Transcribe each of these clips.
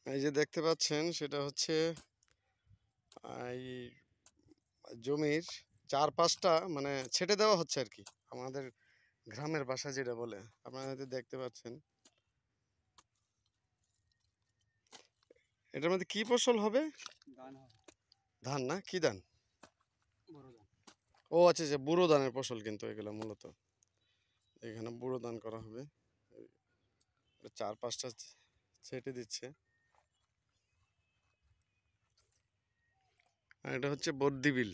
এই যে দেখতে পাচ্ছেন সেটা হচ্ছে এই জমির 4-5টা মানে ছেটে দেওয়া হচ্ছে আর কি, আমাদের গ্রামের ভাষা যেটা বলে। আপনারা হয়তো দেখতে পাচ্ছেন এটার মধ্যে কি ফসল হবে? ধান না, কি ধান? ও আচ্ছা আচ্ছা, বুড়ো ধানের ফসল কিন্তু এগুলো মূলত এখানে বুড়ো ধান করা হবে। 4-5টা ছেটে দিচ্ছে। আর এটা হচ্ছে বর্দিবিল,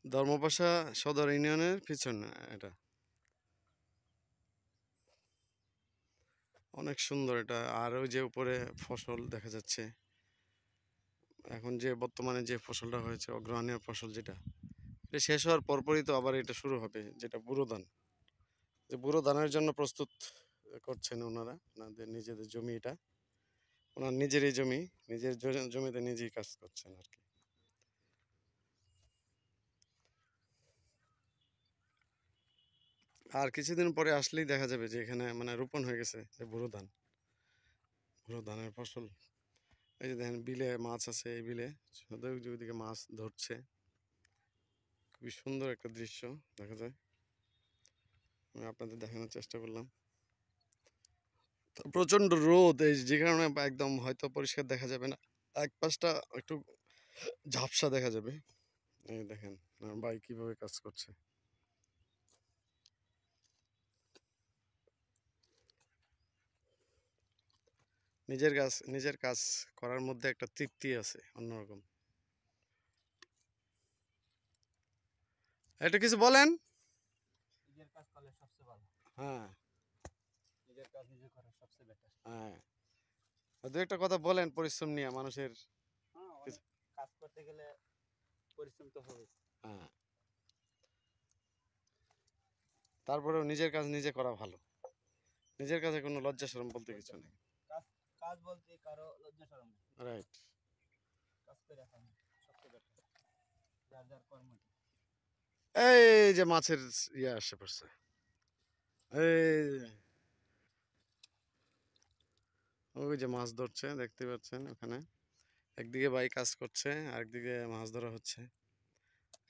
ধর্মপাশা সদর ইউনিয়নের পিছনে। এটা অনেক সুন্দর এটা। আর ওই যে উপরে ফসল দেখা যাচ্ছে, এখন যে বর্তমানে যে ফসলটা হয়েছে অগ্রহণীয় ফসল, যেটা এটা শেষ হওয়ার পরপরই তো আবার এটা শুরু হবে, যেটা বুড়ো ধান। যে বুড়ো ধানের জন্য প্রস্তুত করছেন ওনারা, ওনাদের নিজেদের জমি। এটা ওনার নিজেরই জমি, নিজের জমিতে নিজেই কাজ করছেন আর কি। আর কিছুদিন পরে আসলেই দেখা যাবে যে এখানে মানে রোপণ হয়ে গেছে যে বুড়ো ধান, বুড়ো ধানের ফসল। এই যে দেখেন বিলে মাছ আছে, এই বিলে ওইদিকে মাছ ধরছে। খুবই সুন্দর একটা দৃশ্য দেখা যায়, আমি আপনাদের দেখানোর চেষ্টা করলাম। প্রচন্ড রোদ, এই যে কারণে একদম হয়তো পরিষ্কার দেখা যাবে না, এক পাশটা একটু ঝাপসা দেখা যাবে। এই দেখেন ভাই কিভাবে কাজ করছে। নিজের কাজ করার মধ্যে একটা তৃপ্তি আছে অন্যরকম। এটা কিছু বলেন। নিজের কাজ করলে সবচেয়ে ভালো। হ্যাঁ নিজের কাজ নিজে করা সবচেয়ে বেটার। হ্যাঁ, দু একটা কথা বলেন পরিশ্রম নিয়ে মানুষের। হ্যাঁ, অনেক কাজ করতে গেলে পরিশ্রম তো হবে। হ্যাঁ, তারপরেও নিজের কাজ নিজে করা ভালো। নিজের কাছে কোনো লজ্জা শরম বলতে কিছু নেই। কাজ কাজ বলতে কারো লজ্জা শরম নেই। রাইট। কাজ করে রাখা সবচেয়ে বেটার। যার যার কর্ম। এই যে মাছের ইয়ে আসে পড়ছে, এই ওই যে মাছ ধরছে দেখতে পাচ্ছেন ওখানে, একদিকে ভাই কাজ করছে আরেকদিকে মাছ ধরা হচ্ছে।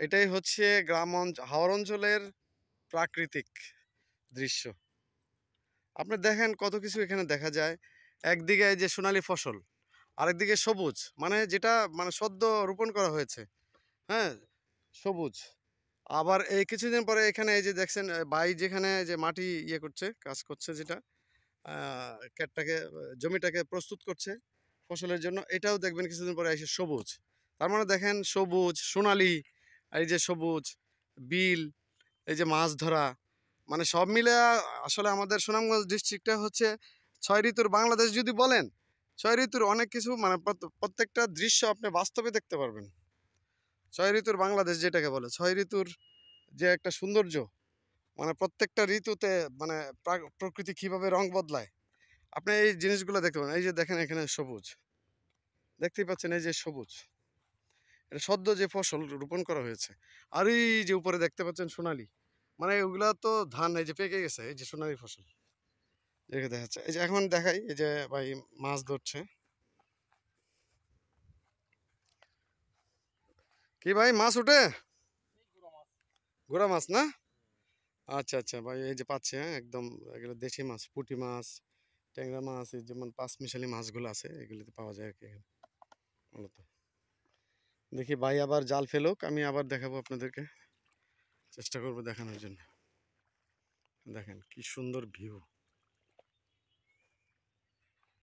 এটাই হচ্ছে হাওর অঞ্চলের প্রাকৃতিক দৃশ্য। আপনি দেখেন কত কিছু এখানে দেখা যায়। একদিকে এই যে সোনালী ফসল, আরেকদিকে সবুজ, মানে যেটা মানে সদ্য রোপণ করা হয়েছে। হ্যাঁ, সবুজ। আবার এই কিছুদিন পরে এখানে এই যে দেখছেন ভাই যেখানে যে মাটি ইয়ে করছে, কাজ করছে, যেটা ক্ষেতটাকে জমিটাকে প্রস্তুত করছে ফসলের জন্য, এটাও দেখবেন কিছুদিন পরে এসে সবুজ। তার মানে দেখেন সবুজ সোনালী, এই যে সবুজ বিল, এই যে মাছ ধরা, মানে সব মিলে আসলে আমাদের সুনামগঞ্জ ডিস্ট্রিক্টটা হচ্ছে 6 ঋতুর বাংলাদেশ যদি বলেন। 6 ঋতুর অনেক কিছু মানে প্রত্যেকটা দৃশ্য আপনি বাস্তবে দেখতে পারবেন। 6 ঋতুর বাংলাদেশ যেটাকে বলে, 6 ঋতুর যে একটা সৌন্দর্য, মানে প্রত্যেকটা ঋতুতে মানে প্রকৃতি কিভাবে রং বদলায়, আপনি এই জিনিসগুলো দেখতে পাবেন। এই যে দেখেন এখানে সবুজ দেখতেই পাচ্ছেন, এই যে সবুজ, এটা সদ্য যে ফসল রোপণ করা হয়েছে। আর এই যে উপরে দেখতে পাচ্ছেন সোনালী, মানে ওগুলা তো ধান এই যে পেকে গেছে, এই যে সোনালী ফসল দেখে দেখাচ্ছে। এই যে এখন দেখাই, এই যে ভাই মাছ ধরছে। কি ভাই মাছ উঠে? গোড়া মাছ না? আচ্ছা আচ্ছা ভাই, এই যে পাচ্ছে, হ্যাঁ একদম এগুলো দেশি মাছ, পুঁটি মাছ, ট্যাংরা মাছ, এই যেমন পাঁচমিশালি মাছগুলো আছে এগুলিতে পাওয়া যায় আর কি এখানে মূলত। দেখি ভাই আবার জাল ফেলুক, আমি আবার দেখাবো আপনাদেরকে, চেষ্টা করবো দেখানোর জন্য। দেখেন কি সুন্দর ভিউ।